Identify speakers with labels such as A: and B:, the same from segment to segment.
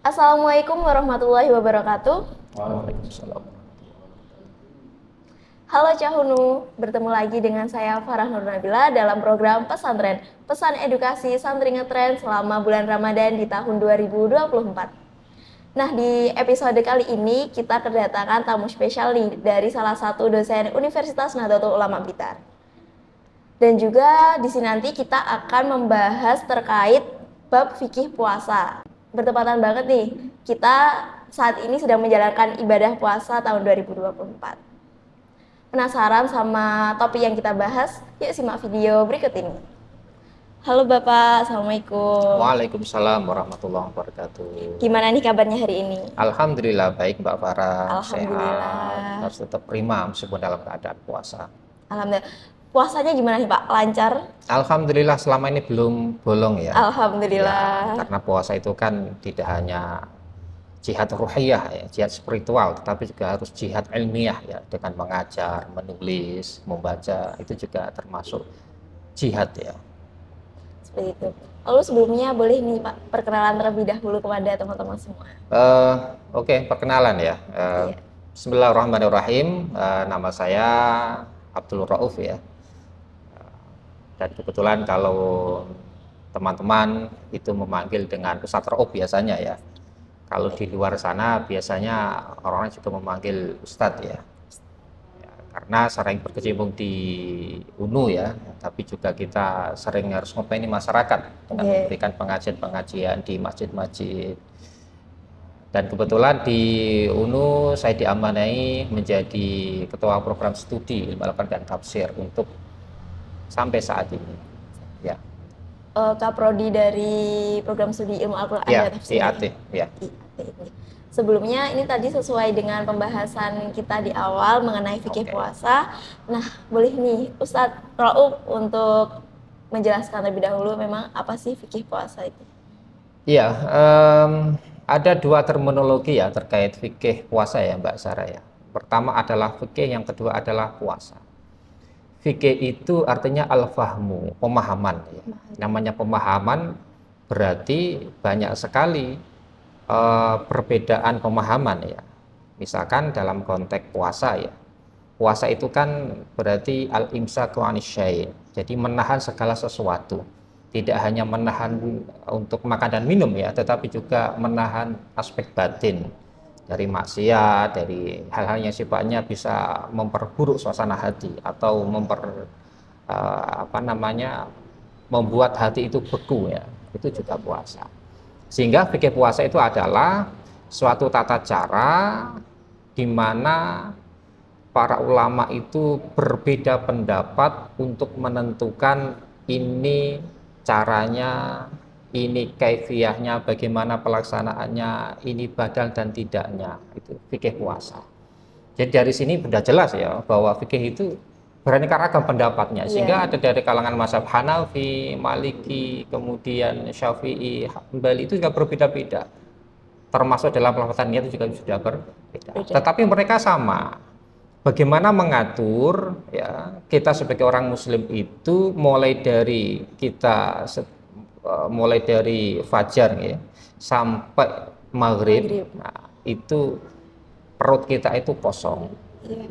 A: Assalamualaikum warahmatullahi wabarakatuh.
B: Waalaikumsalam.
A: Halo Cahunu, bertemu lagi dengan saya Farah Nur Nabila dalam program Pesantren, pesan edukasi santri ngetren selama bulan Ramadan di tahun 2024. Nah, di episode kali ini kita kedatangan tamu spesial nih dari salah satu dosen Universitas Nahdlatul Ulama Blitar. Dan juga di sini nanti kita akan membahas terkait bab fikih puasa. Bertepatan banget nih, kita saat ini sedang menjalankan ibadah puasa tahun 2024. Penasaran sama topik yang kita bahas? Yuk simak video berikut ini. Halo Bapak, Assalamualaikum.
B: Waalaikumsalam warahmatullahi wabarakatuh.
A: Gimana nih kabarnya hari ini?
B: Alhamdulillah baik Mbak Farah,
A: Alhamdulillah.
B: sehat, harus tetap prima meskipun dalam keadaan puasa.
A: Alhamdulillah. Puasanya gimana nih Pak? Lancar?
B: Alhamdulillah selama ini belum bolong ya.
A: Alhamdulillah.
B: Ya, karena puasa itu kan tidak hanya jihad ruhiyah ya, jihad spiritual, tetapi juga harus jihad ilmiah ya, dengan mengajar, menulis, membaca, itu juga termasuk jihad ya.
A: Seperti itu. Lalu sebelumnya boleh nih Pak perkenalan terlebih dahulu kepada teman-teman semua.
B: Oke, perkenalan ya.
A: Iya.
B: Bismillahirrahmanirrahim. Nama saya Abdul Rauf ya. Dan kebetulan kalau teman-teman itu memanggil dengan Ustadz Rauf biasanya ya. Kalau di luar sana biasanya orang juga memanggil Ustadz ya. Karena sering berkecimpung di UNU ya, tapi juga kita sering harus ngopeni masyarakat dengan memberikan pengajian-pengajian di masjid-masjid. Dan kebetulan di UNU saya diamanai menjadi ketua program studi ilmu Al-Quran dan tafsir untuk sampai saat ini. Ya.
A: Kaprodi dari program studi ilmu Al-Quran
B: Ya,
A: dan tafsir.
B: IAT, ya.
A: Sebelumnya ini tadi sesuai dengan pembahasan kita di awal mengenai fikih puasa. Nah, boleh nih Ustadz Rauf untuk menjelaskan lebih dahulu memang apa sih fikih puasa itu?
B: Iya, ada dua terminologi ya terkait fikih puasa ya Mbak Sarah ya. Pertama adalah fikih, yang kedua adalah puasa. Fikih itu artinya al-fahmu, pemahaman ya. Namanya pemahaman berarti banyak sekali perbedaan pemahaman ya. Misalkan dalam konteks puasa ya. Puasa itu kan berarti al-imsaku anis syai'. Jadi menahan segala sesuatu. Tidak hanya menahan untuk makan dan minum ya, tetapi juga menahan aspek batin dari maksiat, dari hal-hal yang sifatnya bisa memperburuk suasana hati atau membuat hati itu beku ya. Itu juga puasa. Sehingga fikih puasa itu adalah suatu tata cara di mana para ulama itu berbeda pendapat untuk menentukan ini caranya, ini kaifiyahnya, bagaimana pelaksanaannya, ini badal dan tidaknya. Itu fikih puasa. Jadi dari sini sudah jelas ya bahwa fikih itu beraneka ragam pendapatnya, sehingga ada dari kalangan mazhab Hanafi, Maliki, kemudian Syafi'i, Hambali, itu juga berbeda-beda. Termasuk dalam pelafadzannya itu juga sudah berbeda. Tetapi mereka sama. Bagaimana mengatur ya kita sebagai orang Muslim itu mulai dari fajar ya sampai maghrib. Nah, itu perut kita itu kosong.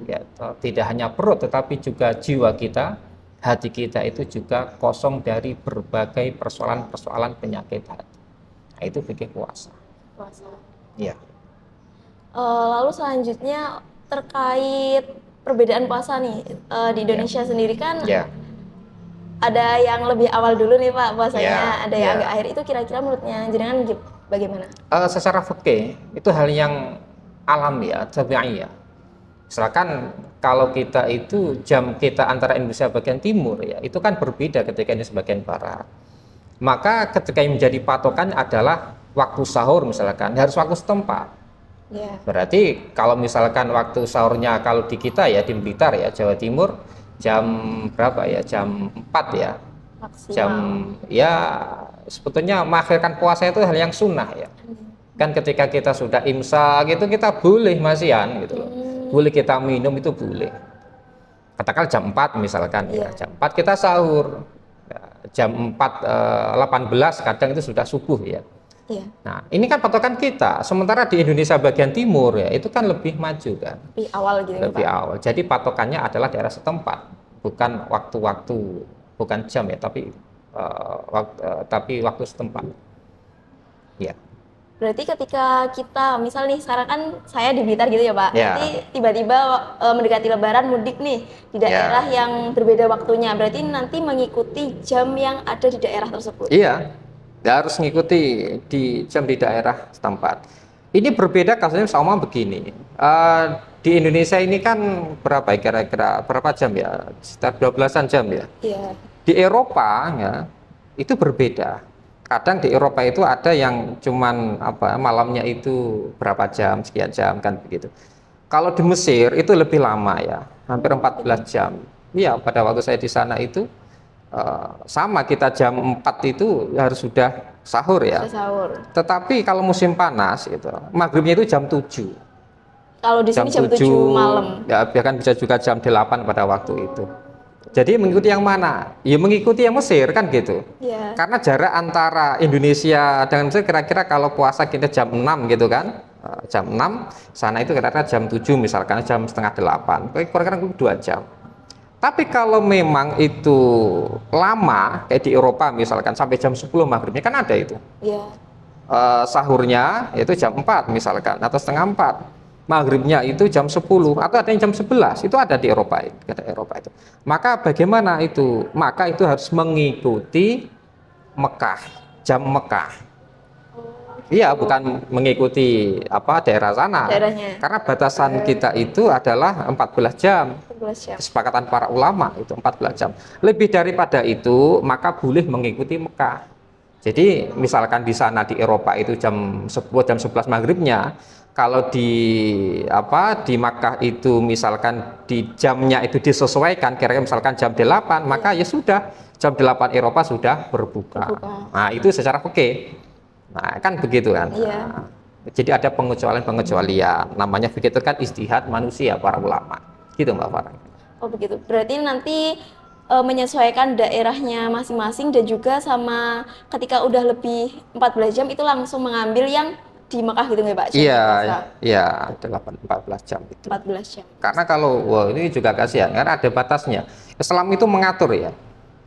B: Ya, tidak hanya perut tetapi juga jiwa kita, hati kita itu juga kosong dari berbagai persoalan-persoalan penyakit hati. Nah, itu fikih puasa. Ya.
A: Lalu selanjutnya terkait perbedaan puasa nih di Indonesia sendiri kan ada yang lebih awal dulu nih Pak puasanya, ada yang agak akhir. Itu kira-kira menurutnya jenengan bagaimana?
B: Secara fikih itu hal yang alami ya, tabi'i ya. Misalkan kalau kita itu jam kita antara Indonesia bagian timur ya, itu kan berbeda ketika ini sebagian barat. Maka ketika yang menjadi patokan adalah waktu sahur misalkan, harus waktu setempat. Berarti kalau misalkan waktu sahurnya kalau di kita ya di Blitar ya, Jawa Timur jam berapa ya? Jam 4 ya.
A: Maksimal.
B: Jam ya sebetulnya mengakhirkan puasa itu hal yang sunnah ya. Kan ketika kita sudah imsak gitu kita boleh masihan gitu loh. Boleh kita minum itu boleh. Katakan jam 4 misalkan ya, jam 4 kita sahur. Jam 4:18 kadang itu sudah subuh ya.
A: Iya.
B: Nah, ini kan patokan kita. Sementara di Indonesia bagian timur ya, itu kan lebih maju kan.
A: Lebih awal gitu ya,
B: Lebih
A: Pak.
B: awal. Jadi patokannya adalah daerah setempat, bukan waktu-waktu, bukan jam ya, tapi waktu setempat. Ya.
A: Berarti ketika kita, misal nih sekarang kan saya di Blitar gitu ya Pak,
B: Ya.
A: nanti tiba-tiba mendekati Lebaran mudik nih di daerah yang berbeda waktunya, berarti nanti mengikuti jam yang ada di daerah tersebut.
B: Iya, harus mengikuti di jam di daerah setempat. Ini berbeda kasusnya sama begini. Di Indonesia ini kan berapa ya, kira-kira berapa jam ya? Sekitar 12-an jam ya.
A: Iya.
B: Di Eropa ya itu berbeda. Kadang di Eropa itu ada yang cuman malamnya itu berapa jam, sekian jam kan begitu. Kalau di Mesir itu lebih lama ya, hampir 14 jam. Iya, pada waktu saya di sana itu sama, kita jam 4 itu harus sudah sahur ya.
A: Sahur.
B: Tetapi kalau musim panas itu maghribnya itu jam 7.
A: Kalau di sini jam 7 malam.
B: Ya, bahkan bisa juga jam 8 pada waktu itu. Jadi mengikuti yang mana? Ya mengikuti yang Mesir kan gitu.
A: Ya.
B: Karena jarak antara Indonesia dengan Mesir kira-kira kalau puasa kita jam 6 gitu kan. Jam 6, sana itu kira-kira jam 7 misalkan, jam setengah 8. Kira-kira 2 jam. Tapi kalau memang itu lama, kayak di Eropa misalkan sampai jam 10 maghribnya kan ada itu.
A: Ya.
B: Sahurnya itu jam 4 misalkan, atau setengah 4. Maghribnya itu jam 10 atau ada yang jam 11, itu ada di Eropa itu. Maka bagaimana itu? Maka itu harus mengikuti Mekah, jam Mekah. Iya, bukan mengikuti daerah sana.
A: Daerahnya.
B: Karena batasan kita itu adalah 14 jam.
A: 14 jam.
B: Kesepakatan para ulama itu 14 jam. Lebih daripada itu, maka boleh mengikuti Mekah. Jadi misalkan di sana di Eropa itu jam 10, jam 11 maghribnya. Kalau di Makkah itu misalkan di jamnya itu disesuaikan kira-kira misalkan jam 8, maka ya sudah jam 8 Eropa sudah berbuka. Nah, itu secara fikih. Nah, kan begitu kan.
A: Iya.
B: Nah, jadi ada pengecualian-pengecualian. Namanya fikih itu kan ijtihad manusia para ulama. Gitu Mbak Farah.
A: Oh, begitu. Berarti nanti menyesuaikan daerahnya masing-masing dan juga sama ketika udah lebih 14 jam itu langsung mengambil yang di Mekah gitu nggak Pak?
B: Iya, 14 jam itu.
A: 14 jam.
B: Karena kalau ini juga kasihan, karena ada batasnya. Islam itu mengatur ya.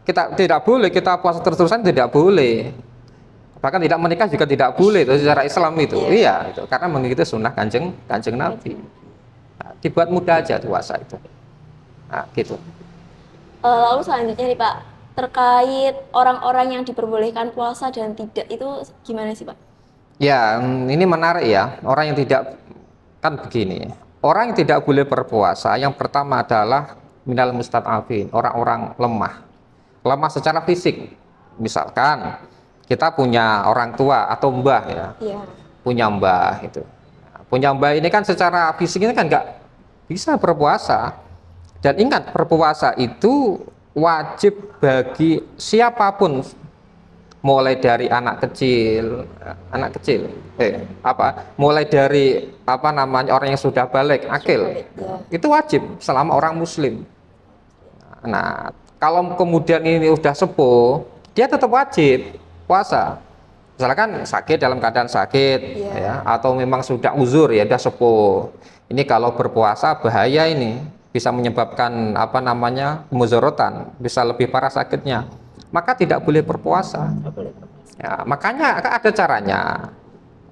B: Kita tidak boleh kita puasa terus-terusan, tidak boleh. Bahkan tidak menikah juga tidak boleh itu secara Islam itu. Iya, itu karena mengikuti sunnah kanjeng Nabi. Nah, dibuat mudah aja puasa itu. Nah, gitu.
A: Lalu selanjutnya nih Pak, terkait orang-orang yang diperbolehkan puasa dan tidak itu gimana sih Pak?
B: Ya, ini menarik ya. Orang yang tidak, kan begini. Orang yang tidak boleh berpuasa, yang pertama adalah minal mustad'afin, orang-orang lemah. Lemah secara fisik. Misalkan kita punya orang tua atau mbah ya.
A: Iya.
B: Punya mbah itu. Punya mbah ini kan secara fisik ini kan nggak bisa berpuasa. Dan ingat, berpuasa itu wajib bagi siapapun, mulai dari anak kecil, mulai dari orang yang sudah balik, akil, itu wajib selama orang muslim. Nah, kalau kemudian ini udah sepuh, dia tetap wajib puasa. Misalkan sakit, dalam keadaan sakit, ya, atau memang sudah uzur ya, udah sepuh. Ini kalau berpuasa bahaya, ini bisa menyebabkan muzorotan, bisa lebih parah sakitnya. Maka tidak boleh berpuasa. Ya, makanya ada caranya.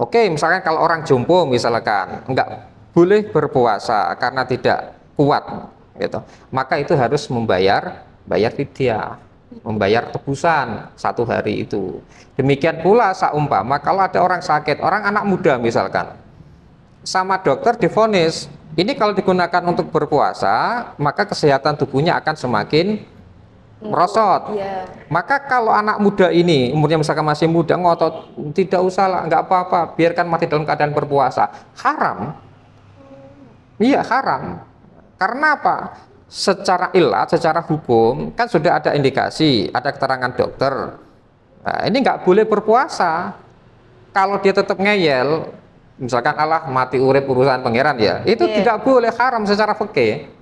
B: Oke, misalkan kalau orang jompo misalkan nggak boleh berpuasa karena tidak kuat, gitu. Maka itu harus membayar fidyah, membayar tebusan 1 hari itu. Demikian pula saumpama kalau ada orang sakit, orang anak muda misalkan, sama dokter divonis, ini kalau digunakan untuk berpuasa, maka kesehatan tubuhnya akan semakin merosot. Maka kalau anak muda ini umurnya misalkan masih muda, ngotot, tidak usah lah, nggak apa-apa, biarkan mati dalam keadaan berpuasa. Haram. Iya, haram. Karena apa? Secara ilat, secara hukum kan sudah ada indikasi, ada keterangan dokter. Nah, ini nggak boleh berpuasa. Kalau dia tetap ngeyel, misalkan Allah mati urip urusan pangeran ya, itu tidak boleh, haram secara fikih.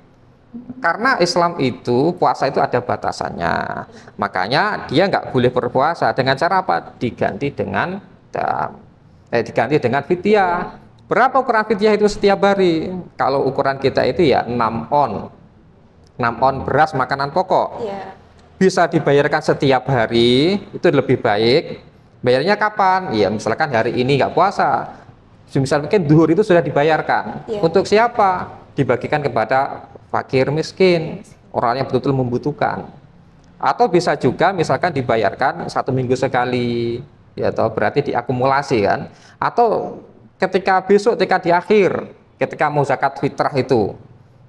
B: Karena Islam itu puasa itu ada batasannya, makanya dia nggak boleh berpuasa. Dengan cara apa? Diganti dengan Diganti dengan fidyah. Berapa ukuran fidyah itu setiap hari? Kalau ukuran kita itu ya 6 on. 6 on beras makanan pokok.
A: Iya.
B: Bisa dibayarkan setiap hari, itu lebih baik. Bayarnya kapan? Ya misalkan hari ini nggak puasa. Misalnya mungkin duhur itu sudah dibayarkan.
A: Iya.
B: Untuk siapa? Dibagikan kepada fakir miskin, orang yang betul-betul membutuhkan. Atau bisa juga misalkan dibayarkan 1 minggu sekali, ya atau berarti diakumulasi kan. Atau ketika besok, ketika di akhir, ketika mau zakat fitrah itu,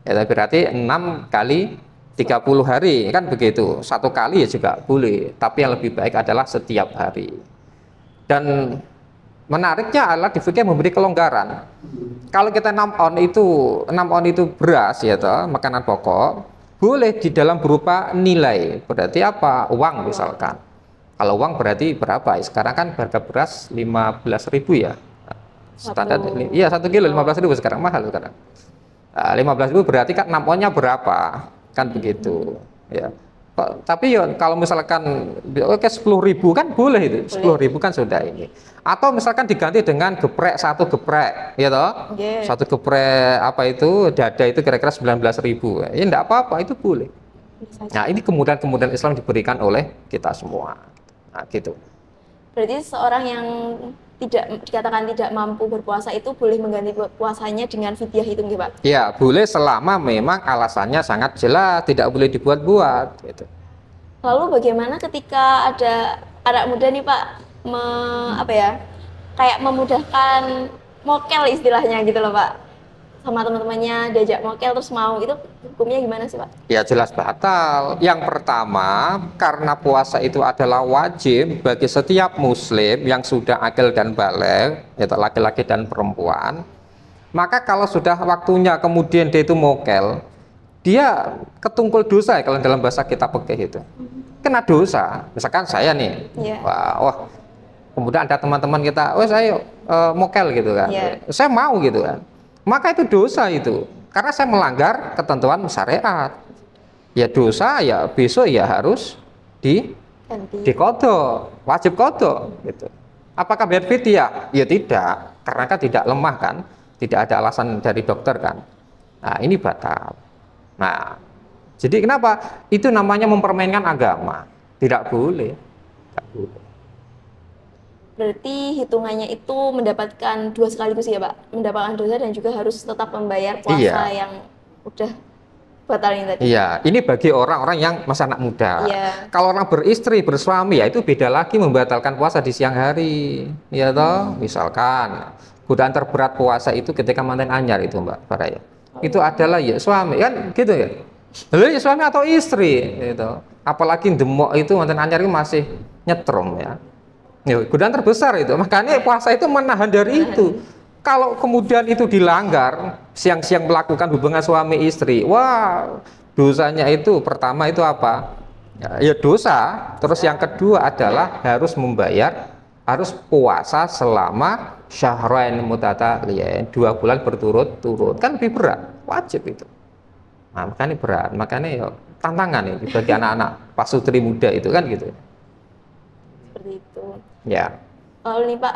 B: ya berarti 6 kali 30 hari kan begitu. 1 kali ya juga boleh, tapi yang lebih baik adalah setiap hari. Dan menariknya adalah di fikih memberi kelonggaran. Kalau kita 6 on itu beras ya toh, makanan pokok, boleh di dalam berupa nilai. Berarti apa? Uang misalkan. Kalau uang berarti berapa? Sekarang kan harga beras 15.000 ya. Standar iya 1 kilo 15.000 sekarang, mahal sekarang. 15.000 berarti kan 6 onnya berapa? Kan begitu ya. Tapi ya kalau misalkan oke 10.000 kan boleh itu. 10.000 kan sudah ini. Atau misalkan diganti dengan geprek, 1 geprek ya toh.
A: Yeah.
B: 1 geprek apa itu dada itu kira-kira 19.000. Ya enggak apa-apa, itu boleh. Nah, ini kemudahan Islam diberikan oleh kita semua. Nah, gitu.
A: Berarti seorang yang dikatakan tidak mampu berpuasa itu boleh mengganti puasanya dengan fidyah itu nggih, Pak?
B: Ya, boleh selama memang alasannya sangat jelas, tidak boleh dibuat-buat gitu.
A: Lalu bagaimana ketika ada anak muda nih, Pak, kayak memudahkan mokel istilahnya gitu loh, Pak, sama teman-temannya diajak mokel terus mau, itu hukumnya gimana sih, Pak?
B: Ya jelas batal. Yang pertama, karena puasa itu adalah wajib bagi setiap muslim yang sudah akil dan baligh, yaitu laki-laki dan perempuan. Maka kalau sudah waktunya kemudian dia itu mokel, dia ketungkul dosa kalau dalam bahasa kita fikih itu. Kena dosa. Misalkan saya nih, wah, kemudian ada teman-teman kita, saya mokel gitu kan, saya mau gitu kan. Maka itu dosa itu, karena saya melanggar ketentuan syariat. Ya dosa, ya besok ya harus diqadha, wajib qadha gitu. Apakah bayar fidyah? Ya tidak, karena kan tidak lemah kan, tidak ada alasan dari dokter kan. Nah ini batal. Nah jadi kenapa? Itu namanya mempermainkan agama, tidak boleh. Tidak boleh.
A: Berarti hitungannya itu mendapatkan 2 sekaligus ya, Pak? Mendapatkan dosa dan juga harus tetap membayar puasa yang udah batal ini tadi.
B: Iya, ini bagi orang-orang yang masih anak muda. Kalau orang beristri, bersuami, ya itu beda lagi membatalkan puasa di siang hari. Ya toh, misalkan godaan terberat puasa itu ketika manten anyar itu, Mbak Faraya. Itu adalah ya suami kan gitu ya. Lalu ya suami atau istri gitu. Apalagi demok itu manten anyar itu masih nyetrum ya. Godaan terbesar itu, makanya puasa itu menahan dari itu. Kalau kemudian itu dilanggar, siang-siang melakukan hubungan suami istri, wah dosanya itu pertama itu apa? Ya dosa. Terus yang kedua adalah harus puasa selama syahrain mutataliyain, 2 bulan berturut-turut, kan lebih berat, wajib itu. Nah, makanya berat, makanya ya tantangan ini bagi anak-anak pasutri muda itu kan gitu.
A: Seperti itu.
B: Ya.
A: Lalu nih Pak,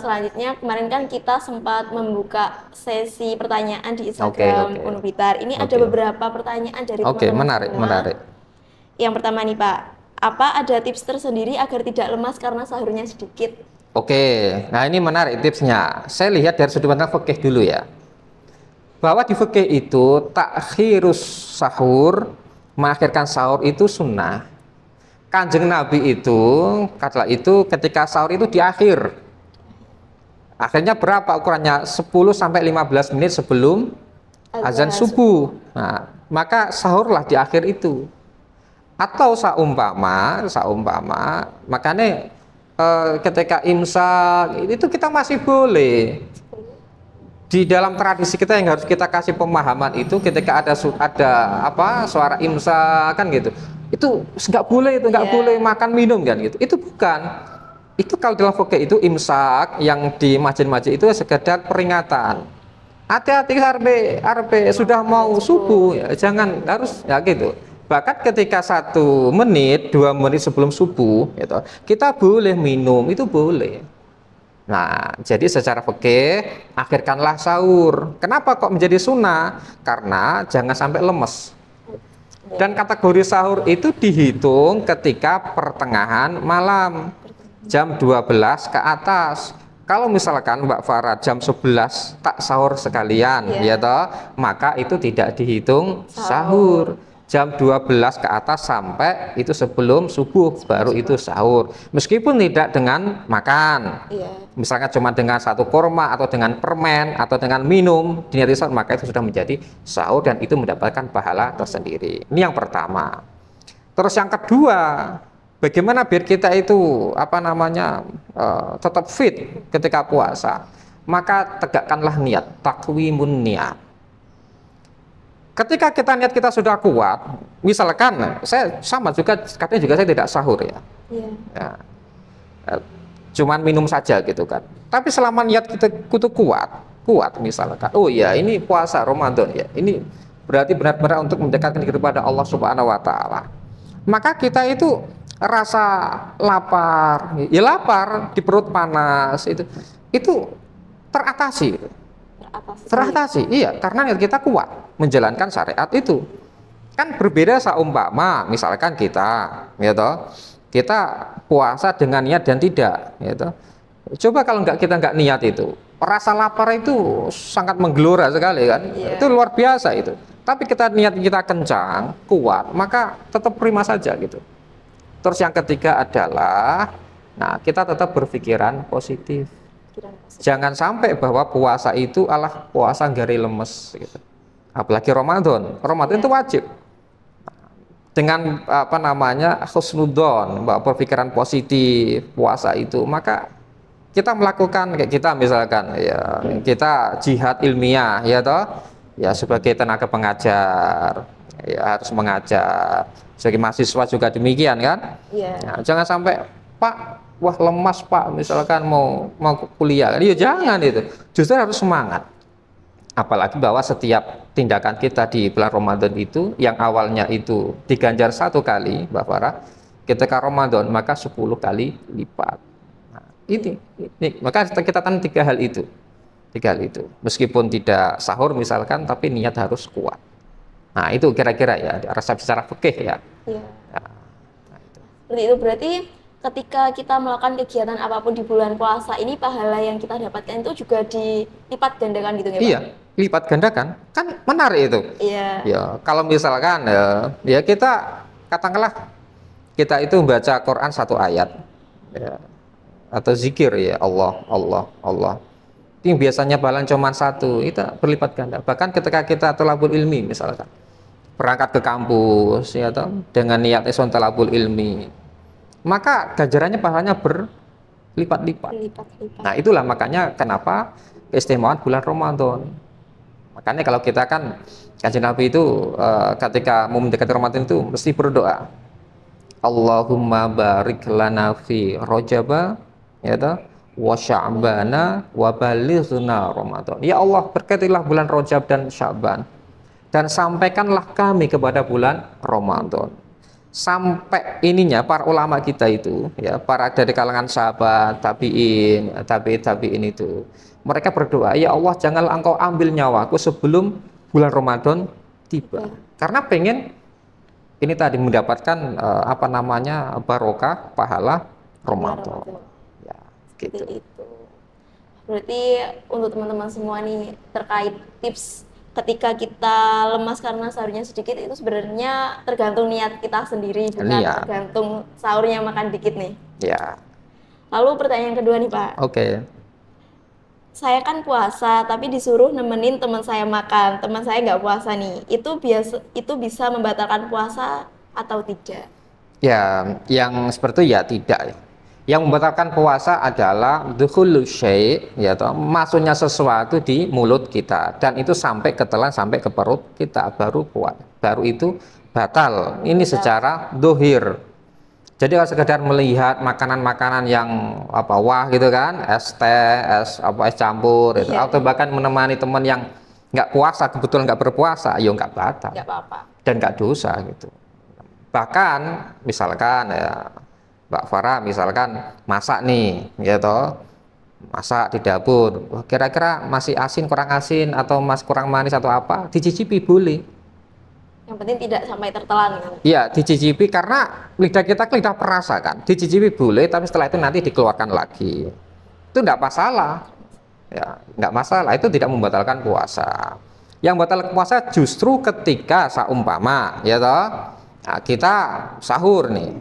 A: selanjutnya kemarin kan kita sempat membuka sesi pertanyaan di Instagram Unu Blitar. Ini ada beberapa pertanyaan dari teman-teman.
B: Menarik.
A: Yang pertama nih Pak, apa ada tips tersendiri agar tidak lemas karena sahurnya sedikit?
B: Nah ini menarik tipsnya. Saya lihat dari sudut pandang fikih dulu ya. Bahwa di fikih itu takhirus sahur, mengakhirkan sahur itu sunnah. Kanjeng Nabi itu kata itu ketika sahur itu di akhir. Akhirnya berapa ukurannya? 10 sampai 15 menit sebelum azan subuh. Nah, maka sahurlah di akhir itu. Atau saumpama makanya ketika imsak itu kita masih boleh. Di dalam tradisi kita yang harus kita kasih pemahaman itu ketika ada suara imsak kan gitu. Itu nggak boleh makan minum kan gitu. Itu bukan. Itu kalau dalam fikih itu imsak yang di masjid-masjid itu sekedar peringatan. Hati-hati arbe sudah mau subuh ya, jangan harus ya gitu. Bahkan ketika 1 menit, 2 menit sebelum subuh gitu, kita boleh minum, itu boleh. Nah, jadi secara fikih akhirkanlah sahur. Kenapa kok menjadi sunnah? Karena jangan sampai lemes. Dan kategori sahur itu dihitung ketika pertengahan malam, jam 12 ke atas. Kalau misalkan Mbak Farah jam 11 tak sahur sekalian, ya toh, maka itu tidak dihitung sahur. Jam 12 ke atas sampai itu sebelum subuh, baru itu sahur. Meskipun tidak dengan makan. Misalnya cuma dengan satu kurma atau dengan permen atau dengan minum diniati sahur, maka itu sudah menjadi sahur dan itu mendapatkan pahala tersendiri. Ini yang pertama. Terus yang kedua, bagaimana biar kita itu tetap fit ketika puasa? Maka tegakkanlah niat, takwimun niat. Ketika kita niat kita sudah kuat, misalkan saya sama juga, katanya juga saya tidak sahur ya. Ya, cuman minum saja gitu kan. Tapi selama niat kita itu kuat misalkan. Oh ya, ini puasa Ramadan ya. Ini berarti benar-benar untuk mendekatkan diri kepada Allah Subhanahu wa taala. Maka kita itu rasa lapar, ya lapar, di perut panas itu teratasi. Teratasi, iya, karena niat kita kuat menjalankan syariat itu. Kan berbeda saumpama misalkan kita puasa dengan niat dan tidak, Coba kalau kita nggak niat itu, rasa lapar itu sangat menggelora sekali kan, itu luar biasa itu. Tapi niat kita kencang, kuat, maka tetap prima saja gitu. Terus yang ketiga adalah, kita tetap berpikiran positif. Jangan sampai bahwa puasa itu puasa gari lemes gitu. Apalagi Ramadan itu wajib dengan husnudzon, berpikiran positif puasa itu, maka kita melakukan kayak kita misalkan ya, kita jihad ilmiah sebagai tenaga pengajar harus mengajar, sebagai mahasiswa juga demikian kan. Jangan sampai Pak, wah lemas Pak, misalkan mau kuliah, ya jangan itu. Justru harus semangat. Apalagi bahwa setiap tindakan kita di bulan Ramadan itu, yang awalnya itu diganjar 1 kali, Mbak Farah, ketika Ramadan maka 10 kali lipat. Ini maka kita tanam 3 hal itu. Meskipun tidak sahur misalkan, tapi niat harus kuat. Itu kira-kira ya resep secara fikih ya.
A: Seperti itu berarti. Ketika kita melakukan kegiatan apapun di bulan puasa ini, pahala yang kita dapatkan itu juga dilipat gandakan gitu ya Pak?
B: Iya, lipat gandakan. Kan menarik itu. Ya, kalau misalkan kita katakanlah kita itu baca Quran 1 ayat atau zikir ya Allah. Yang biasanya pahala cuma 1, itu berlipat ganda. Bahkan ketika kita thalabul ilmi misalkan berangkat ke kampus dengan niat thalabul ilmi, maka ganjarannya pahalanya berlipat-lipat. Itulah makanya kenapa keistimewaan bulan Ramadan. Makanya kalau kita kan Kanjeng Nabi itu ketika mau mendekati Ramadan itu mesti berdoa, Allahumma barik lana fi Rajaba wa Sya'bana wa balighna Ramadan. Ya Allah, berkatilah bulan Rajab dan Sya'ban dan sampaikanlah kami kepada bulan Ramadan. Sampai ininya para ulama kita itu para dari kalangan sahabat tabi'in itu, mereka berdoa, ya Allah janganlah engkau ambil nyawaku sebelum bulan Ramadan tiba, karena pengen ini tadi mendapatkan barokah pahala Ramadan. Ya, gitu.
A: Itu berarti untuk teman-teman semua nih, terkait tips ketika kita lemas karena sahurnya sedikit, itu sebenarnya tergantung niat kita sendiri, bukan tergantung sahurnya makan dikit nih. Lalu pertanyaan kedua nih Pak. Saya kan puasa tapi disuruh nemenin teman saya makan, teman saya nggak puasa nih, itu bisa membatalkan puasa atau tidak?
B: Ya, yang seperti itu ya tidak. Yang membatalkan puasa adalah dukhulu syai', masuknya sesuatu di mulut kita dan itu sampai ke telan, sampai ke perut kita, baru itu batal. Ini secara dohir. Jadi kalau sekedar melihat makanan-makanan yang wah gitu kan, es teh, es campur atau bahkan menemani teman yang nggak puasa, kebetulan nggak berpuasa, nggak batal.
A: Nggak apa-apa.
B: Dan nggak dosa gitu. Bahkan misalkan Mbak Farah misalkan masak nih masak di dapur, wah, kira-kira masih asin, kurang asin, atau masih kurang manis atau apa, dicicipi boleh.
A: Yang penting tidak sampai tertelan kan.
B: Iya, dicicipi karena lidah kita kan lidah perasa kan, dicicipi boleh, tapi setelah itu nanti dikeluarkan lagi. Itu enggak masalah. Ya, enggak masalah, itu tidak membatalkan puasa. Yang batal puasa justru ketika saumpama, ya toh, nah, kita sahur nih,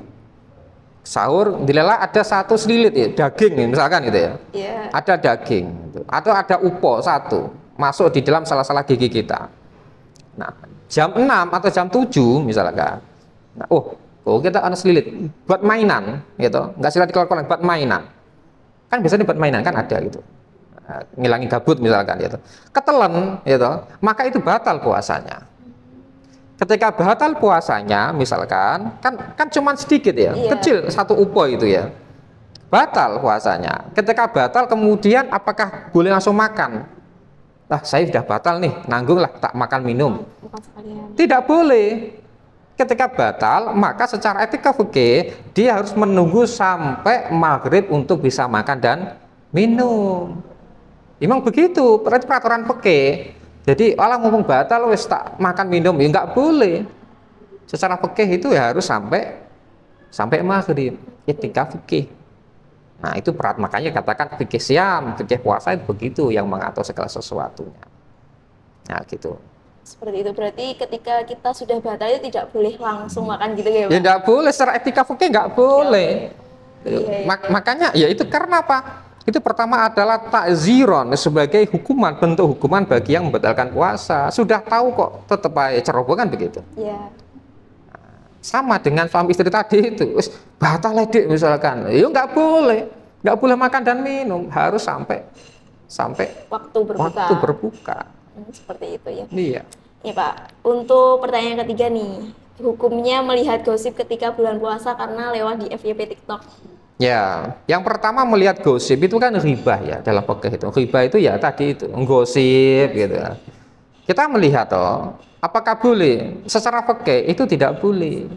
B: sahur dilelah ada satu selilit ya, daging nih, misalkan gitu ya, ada daging gitu, atau ada upo satu masuk di dalam salah-salah gigi kita. Nah, jam 6 atau jam 7 misalkan, nah, kita ada selilit buat mainan gitu, nggak sila dikeluarkan buat mainan, kan biasanya buat mainan kan ada gitu, ngilangin gabut misalkan gitu, ketelan gitu, maka itu batal puasanya. Ketika batal puasanya misalkan kan cuman sedikit ya, kecil satu upo itu ya, batal puasanya. Ketika batal kemudian apakah boleh langsung makan? Nah, saya sudah batal nih, nanggung lah, tak makan minum. Tidak boleh. Ketika batal maka secara etika fikih dia harus menunggu sampai maghrib untuk bisa makan dan minum. Memang begitu peraturan fikih. Jadi Allah ngomong batal wis tak makan minum, ya nggak boleh. Secara fikih itu ya harus sampai maghrib. Etika fikih. Nah, itu berat, makanya katakan fikih siam, fikih puasa itu begitu yang mengatur segala sesuatunya. Nah, gitu.
A: Seperti itu, berarti ketika kita sudah batal itu tidak boleh langsung makan gitu ya, Pak?
B: Ya nggak boleh, secara etika fikih nggak boleh. Makanya ya itu karena apa? Itu pertama adalah takziron sebagai hukuman, bentuk hukuman bagi yang membatalkan puasa. Sudah tahu kok tetap aja ceroboh kan begitu.
A: Iya.
B: Sama dengan suami istri tadi itu, batal ledek misalkan, ya nggak boleh makan dan minum, harus sampai waktu berbuka.
A: Seperti itu ya.
B: Iya.
A: Iya Pak. Untuk pertanyaan ketiga nih, hukumnya melihat gosip ketika bulan puasa karena lewat di FYP TikTok.
B: Ya, yang pertama melihat gosip itu kan ribah ya dalam fikih itu. Ribah itu ya tadi itu gosip gitu. Kita melihat apakah boleh? Secara fikih itu tidak boleh.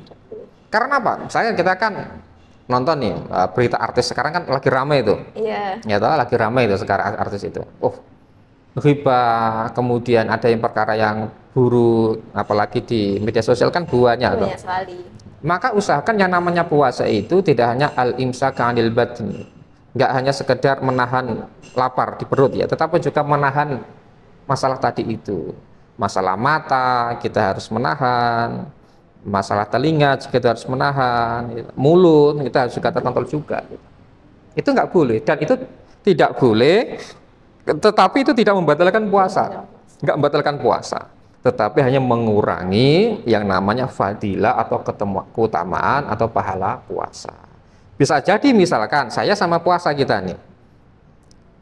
B: Karena apa? Kita kan nonton nih berita artis sekarang kan lagi ramai itu.
A: Iya.
B: Ya toh, lagi ramai itu sekarang artis itu. Ribah, kemudian ada yang perkara yang buruk, apalagi di media sosial kan banyak
A: sekali.
B: Maka usahakan yang namanya puasa itu tidak hanya al-imsak 'anil batn, nggak hanya sekedar menahan lapar di perut ya, tetapi juga menahan masalah tadi itu. Masalah mata kita harus menahan, masalah telinga kita harus menahan, mulut kita harus juga terkontrol juga. Itu nggak boleh, dan itu tidak boleh, tetapi itu tidak membatalkan puasa, nggak membatalkan puasa, tetapi hanya mengurangi yang namanya fadilah atau keutamaan atau pahala puasa. Bisa jadi misalkan saya sama puasa kita nih,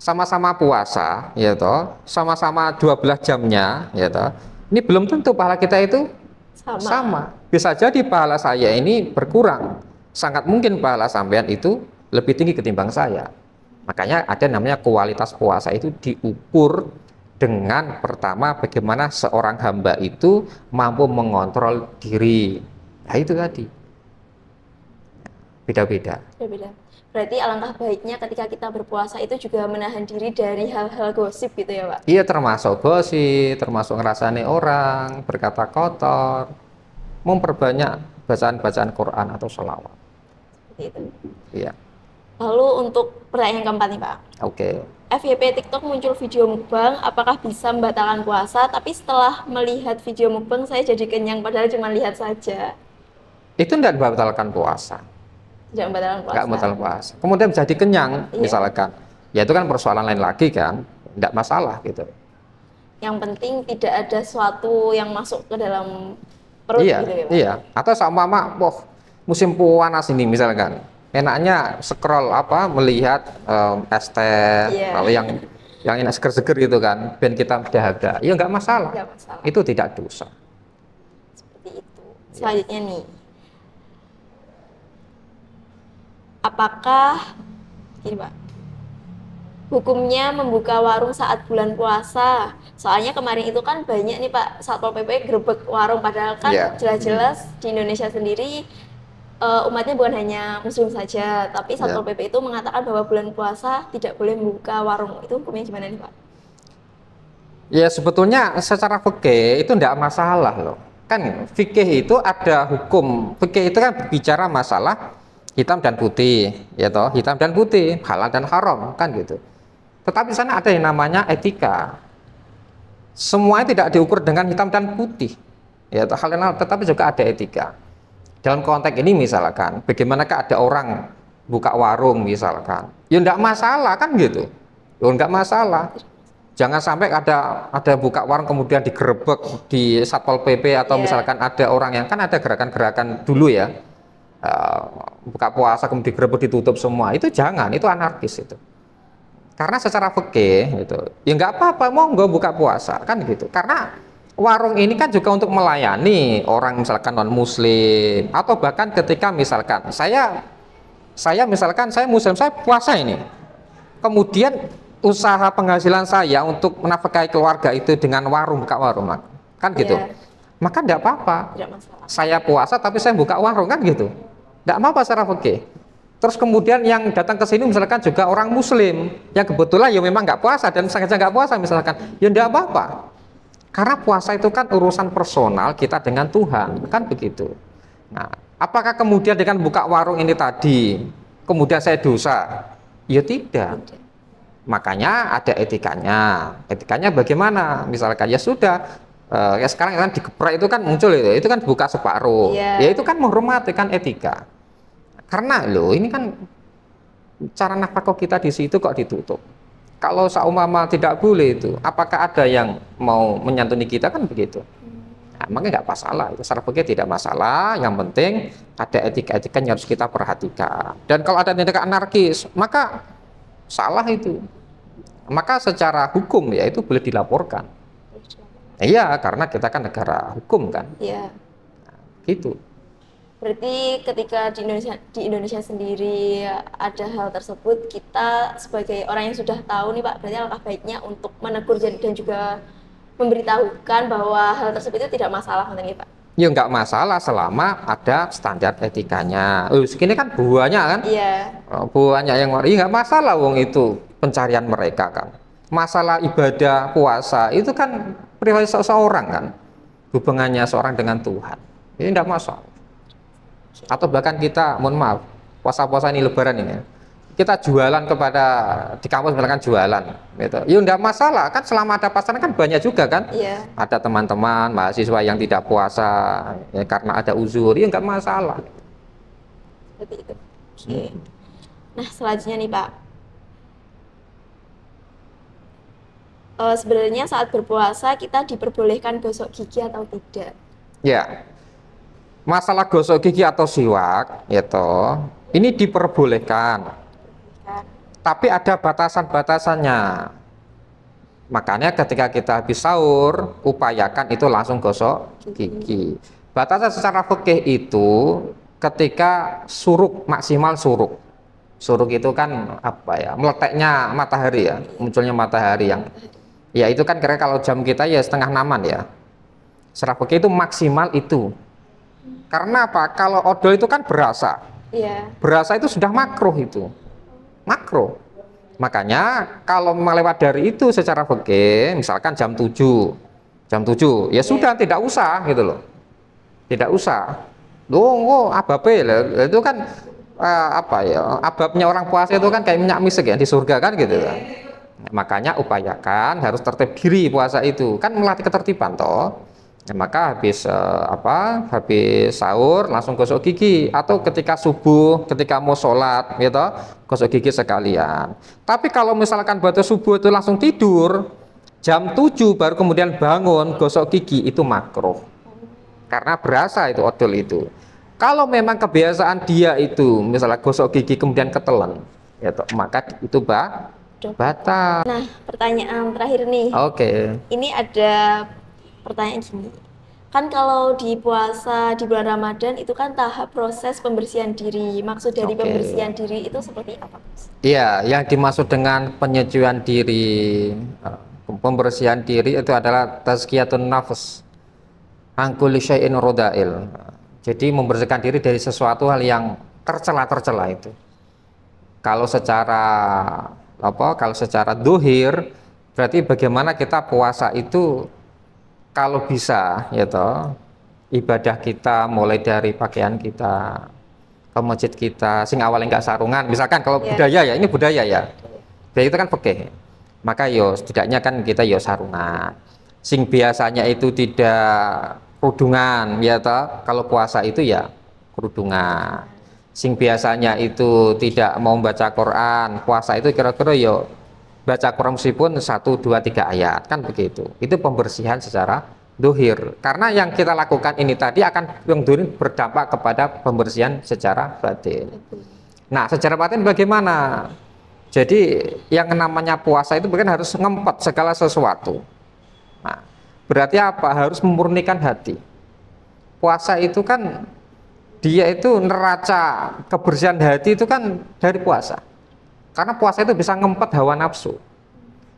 B: sama-sama puasa, ya toh, sama-sama 12 jamnya, ya toh. Ini belum tentu pahala kita itu sama. Bisa jadi pahala saya ini berkurang. Sangat mungkin pahala sampean itu lebih tinggi ketimbang saya. Makanya ada namanya kualitas puasa itu diukur dengan pertama bagaimana seorang hamba itu mampu mengontrol diri. Nah, itu tadi. Beda-beda.
A: Berarti alangkah baiknya ketika kita berpuasa itu juga menahan diri dari hal-hal gosip gitu ya, Pak?
B: Iya, termasuk gosip, termasuk ngerasani orang, berkata kotor, memperbanyak bacaan-bacaan Quran atau sholawat.
A: Seperti itu.
B: Iya.
A: Lalu untuk pertanyaan keempat nih, Pak.
B: Oke.
A: FYP TikTok muncul video mukbang, apakah bisa membatalkan puasa? Tapi setelah melihat video mukbang saya jadi kenyang padahal cuma lihat saja.
B: Itu tidak membatalkan puasa.
A: Tidak membatalkan puasa.
B: Nggak membatalkan puasa. Kemudian jadi kenyang, misalkan. Ya itu kan persoalan lain lagi kan, tidak masalah gitu.
A: Yang penting tidak ada sesuatu yang masuk ke dalam perut gitu ya, Pak? Iya.
B: Atau sama musim panas ini misalkan. Enaknya scroll melihat es teh yang enak seger-seger gitu kan, ben kita dahaga. Ya nggak masalah. Itu tidak dosa.
A: Seperti itu. Selanjutnya nih, apakah ini Pak, hukumnya membuka warung saat bulan puasa? Soalnya kemarin itu kan banyak nih Pak, Satpol PP gerebek warung, padahal kan jelas-jelas di Indonesia sendiri umatnya bukan hanya muslim saja, tapi Satpol PP itu mengatakan bahwa bulan puasa tidak boleh membuka warung. Itu hukumnya gimana nih Pak?
B: Ya sebetulnya secara fikih itu tidak masalah loh. Kan fikih itu ada hukum. Fikih itu kan bicara masalah hitam dan putih, ya toh, hitam dan putih, halal dan haram, kan gitu. Tetapi sana ada yang namanya etika. Semuanya tidak diukur dengan hitam dan putih, ya toh, tetapi juga ada etika. Dalam konteks ini misalkan, bagaimanakah ada orang buka warung misalkan, ya enggak masalah kan gitu, ya enggak masalah. Jangan sampai ada buka warung kemudian digerebek di Satpol PP atau misalkan ada orang yang kan ada gerakan-gerakan dulu ya, buka puasa kemudian digerebek ditutup semua, itu jangan, itu anarkis itu. Karena secara fikih gitu, ya enggak apa-apa monggo buka puasa kan gitu, karena warung ini kan juga untuk melayani orang misalkan non muslim, atau bahkan ketika misalkan saya misalkan saya muslim, saya puasa ini, kemudian usaha penghasilan saya untuk menafkahi keluarga itu dengan warung, buka warung kan gitu, maka tidak apa-apa, saya puasa tapi saya buka warung kan gitu, tidak apa-apa secara fikih. Terus kemudian yang datang ke sini misalkan juga orang muslim yang kebetulan ya memang nggak puasa dan sengaja nggak puasa misalkan, ya tidak apa-apa. Karena puasa itu kan urusan personal kita dengan Tuhan, kan begitu. Nah, apakah kemudian dengan buka warung ini tadi, kemudian saya dosa? Ya tidak. Makanya ada etikanya. Etikanya bagaimana? Misalkan ya sudah, ya sekarang kan digeprek itu kan muncul itu kan buka separuh. Ya itu kan menghormati kan etika. Karena loh ini kan cara nafkah kita di situ kok ditutup. Kalau seumpama tidak boleh itu, apakah ada yang mau menyantuni kita kan begitu? Nah, makanya nggak masalah, itu secara fikih tidak masalah. Yang penting ada etika-etika yang harus kita perhatikan. Dan kalau ada tindakan anarkis, maka salah itu. Maka secara hukum ya itu boleh dilaporkan. Iya, karena kita kan negara hukum kan.
A: Iya.
B: Nah, gitu.
A: Berarti ketika di Indonesia sendiri ada hal tersebut, kita sebagai orang yang sudah tahu nih Pak, berarti alangkah baiknya untuk menegur dan juga memberitahukan bahwa hal tersebut itu tidak masalah, nih Pak.
B: Ya nggak masalah selama ada standar etikanya. Segini kan buahnya kan?
A: Iya.
B: Buahnya yang nggak masalah, wong itu pencarian mereka kan. Masalah ibadah puasa itu kan privasi seseorang kan, hubungannya seorang dengan Tuhan. Ini tidak masalah. Atau bahkan kita, mohon maaf, puasa-puasa ini lebaran ini, kita jualan kepada di kampus misalkan jualan, gitu. Ya enggak masalah kan, selama ada pasaran kan banyak juga kan.
A: Iya.
B: Ada teman-teman mahasiswa yang tidak puasa ya, karena ada uzur, ya enggak masalah.
A: Seperti itu. Oke. Nah selanjutnya nih Pak, sebenarnya saat berpuasa kita diperbolehkan gosok gigi atau tidak?
B: Ya. Masalah gosok gigi atau siwak, gitu, ini diperbolehkan, tapi ada batasan-batasannya. Makanya ketika kita habis sahur, upayakan itu langsung gosok gigi. Batasan secara fikih itu ketika suruk, maksimal suruk. Suruk itu kan apa ya? Meleteknya matahari ya, munculnya matahari yang, ya itu kan kira kalau jam kita ya 5:30 ya. Secara fikih itu maksimal itu. Karena apa? Kalau odol itu kan berasa.
A: Iya.
B: Berasa itu sudah makruh itu. Makruh. Makanya kalau melewat dari itu secara fikih, misalkan jam 7. Jam 7, ya sudah tidak usah gitu loh. Tidak usah. Loh, ababe lah. Itu kan apa ya? Ababnya orang puasa itu kan kayak minyak misik ya di surga kan gitu kan. Makanya upayakan harus tertib diri puasa itu. Kan melatih ketertiban toh. Ya, maka habis habis sahur langsung gosok gigi, atau ketika subuh ketika mau sholat gitu gosok gigi sekalian. Tapi kalau misalkan batas subuh itu langsung tidur jam 7 baru kemudian bangun gosok gigi, itu makruh karena berasa itu odol itu. Kalau memang kebiasaan dia itu misalnya gosok gigi kemudian ketelan gitu, maka itu batal.
A: Nah pertanyaan terakhir nih.
B: Oke.
A: Ini ada pertanyaan gini, kan kalau di puasa di bulan Ramadan itu kan tahap proses pembersihan diri. Maksud dari pembersihan diri itu seperti apa?
B: Iya, yang dimaksud dengan penyucian diri, pembersihan diri itu adalah tazkiyatun nafs, angkuli syai'in rodail. Jadi membersihkan diri dari sesuatu hal yang tercela itu. Kalau secara Kalau secara dohir, berarti bagaimana kita puasa itu kalau bisa, ya toh, ibadah kita mulai dari pakaian kita ke masjid kita, sing awalnya nggak sarungan, misalkan kalau budaya ya, ini budaya ya, budaya itu kan pakai, maka yo setidaknya kan kita yo sarungan. Sing biasanya itu tidak kerudungan, ya toh, kalau puasa itu ya kerudungan. Sing biasanya itu tidak mau baca Quran, puasa itu kira-kira yo baca Quran meskipun 1, 2, 3 ayat, kan begitu. Itu pembersihan secara dohir. Karena yang kita lakukan ini tadi akan yang dohir berdampak kepada pembersihan secara batin. Nah, secara batin bagaimana? Jadi yang namanya puasa itu bukan harus ngempet segala sesuatu. Nah, berarti apa? Harus memurnikan hati. Puasa itu kan dia itu neraca kebersihan hati itu kan dari puasa. Karena puasa itu bisa ngempet hawa nafsu.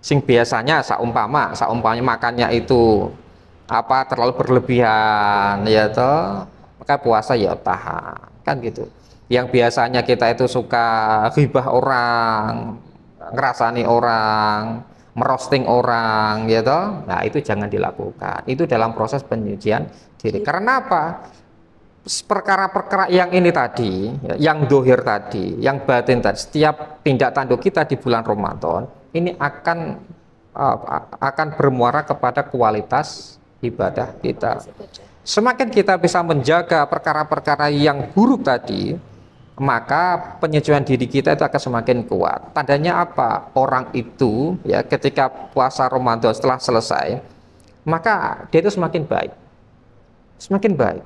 B: Sing biasanya saumpamanya makannya itu terlalu berlebihan, ya toh, maka puasa ya tahan, kan gitu. Yang biasanya kita itu suka ghibah orang, ngerasani orang, merosting orang, ya toh, nah itu jangan dilakukan. Itu dalam proses penyucian diri. Karena apa? Perkara-perkara yang ini tadi, yang dohir tadi, yang batin tadi, setiap tindak tanduk kita di bulan Ramadan ini akan bermuara kepada kualitas ibadah kita. Semakin kita bisa menjaga perkara-perkara yang buruk tadi, maka penyesuaian diri kita itu akan semakin kuat. Tandanya apa? Orang itu ya ketika puasa Ramadan setelah selesai, maka dia itu semakin baik, semakin baik.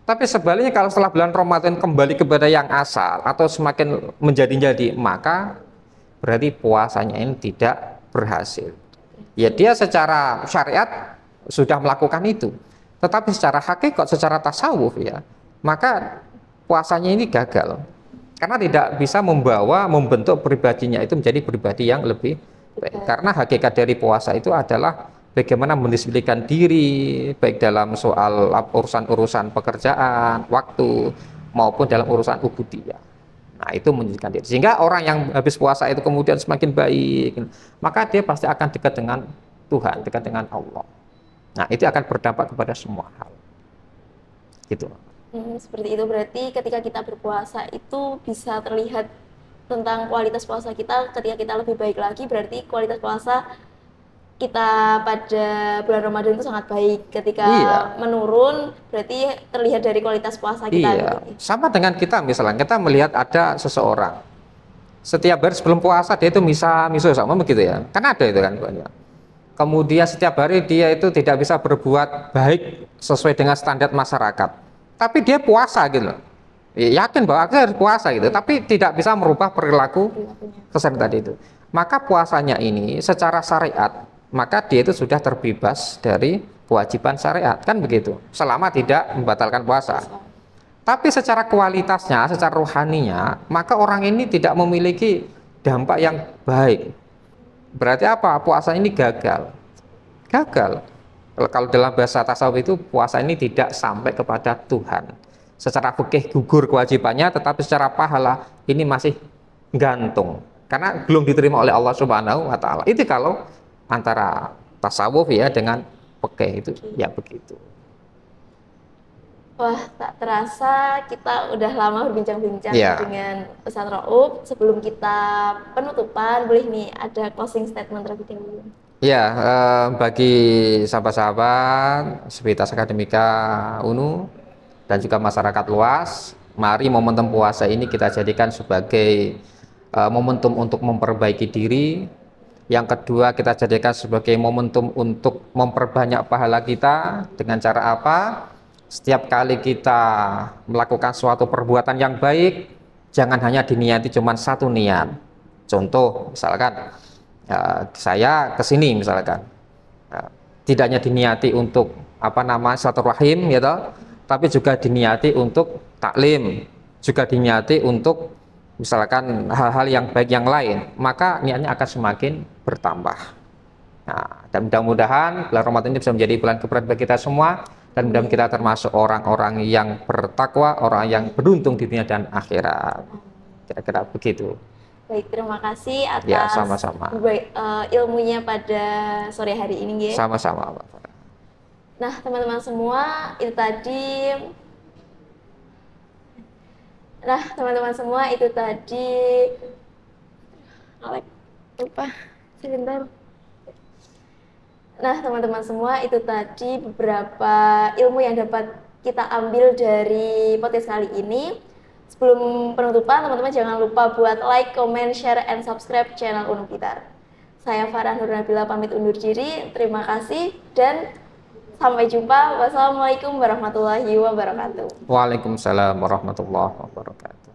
B: Tapi sebaliknya kalau setelah bulan Ramadan kembali kepada yang asal atau semakin menjadi-jadi, maka berarti puasanya ini tidak berhasil. Ya dia secara syariat sudah melakukan itu, tetapi secara hakikat, secara tasawuf ya, maka puasanya ini gagal. Karena tidak bisa membentuk pribadinya itu menjadi pribadi yang lebih baik. Karena hakikat dari puasa itu adalah bagaimana mendisiplinkan diri, baik dalam soal urusan-urusan pekerjaan, waktu, maupun dalam urusan ubudiyah. Nah, itu menjadikan diri. Sehingga orang yang habis puasa itu kemudian semakin baik, maka dia pasti akan dekat dengan Tuhan, dekat dengan Allah. Nah, itu akan berdampak kepada semua hal. Gitu.
A: Seperti itu, berarti ketika kita berpuasa itu bisa terlihat tentang kualitas puasa kita. Ketika kita lebih baik lagi, berarti kualitas puasa kita pada bulan Ramadan itu sangat baik. Ketika menurun, berarti terlihat dari kualitas puasa kita.
B: Gitu. Sama dengan kita, misalnya kita melihat ada seseorang setiap hari sebelum puasa dia itu miso sama begitu ya, kan ada itu kan banyak. Kemudian setiap hari dia itu tidak bisa berbuat baik sesuai dengan standar masyarakat, tapi dia puasa gitu loh. Yakin bahwa dia harus puasa gitu, tapi tidak bisa merubah perilaku kesadaran tadi itu. Maka puasanya ini secara syariat, maka dia itu sudah terbebas dari kewajiban syariat, kan begitu, selama tidak membatalkan puasa. Tapi secara kualitasnya, secara rohaninya, maka orang ini tidak memiliki dampak yang baik. Berarti apa? Puasa ini gagal. Kalau dalam bahasa tasawuf itu puasa ini tidak sampai kepada Tuhan. Secara fikih gugur kewajibannya, tetapi secara pahala ini masih gantung, karena belum diterima oleh Allah Subhanahu wa Ta'ala. Itu kalau antara tasawuf ya dengan fikih itu ya begitu.
A: Wah, tak terasa kita udah lama berbincang-bincang dengan Ustadz Raup. Sebelum kita penutupan, boleh nih ada closing statement terlebih dahulu.
B: Ya, bagi sahabat-sahabat Sivitas Akademika UNU dan juga masyarakat luas, mari momentum puasa ini kita jadikan sebagai momentum untuk memperbaiki diri. Yang kedua, kita jadikan sebagai momentum untuk memperbanyak pahala kita. Dengan cara apa? Setiap kali kita melakukan suatu perbuatan yang baik, jangan hanya diniati cuma satu niat. Contoh, misalkan saya kesini misalkan, tidak hanya diniati untuk silaturahim ya toh, tapi juga diniati untuk taklim, juga diniati untuk misalkan hal-hal yang baik yang lain, maka niatnya akan semakin bertambah. Nah, dan mudah-mudahan bulan Ramadan ini bisa menjadi bulan keberkahan bagi kita semua, Dan mudah-mudahan kita termasuk orang-orang yang bertakwa, orang yang beruntung di dunia dan akhirat. Kira-kira begitu.
A: Baik, terima kasih atas
B: Ya, sama-sama.
A: ilmunya pada sore hari ini, ya.
B: Sama-sama, Pak Farah.
A: Nah, teman-teman semua, itu tadi. Nah, teman-teman semua, itu tadi. Alek, lupa. Sebentar. Nah, teman-teman semua, itu tadi beberapa ilmu yang dapat kita ambil dari podcast kali ini. Sebelum penutupan, teman-teman jangan lupa buat like, comment, share, and subscribe channel Unuk Gitar. Saya Farah Nur Nabila pamit undur diri. Terima kasih dan sampai jumpa. Wassalamualaikum warahmatullahi wabarakatuh.
B: Waalaikumsalam warahmatullahi wabarakatuh.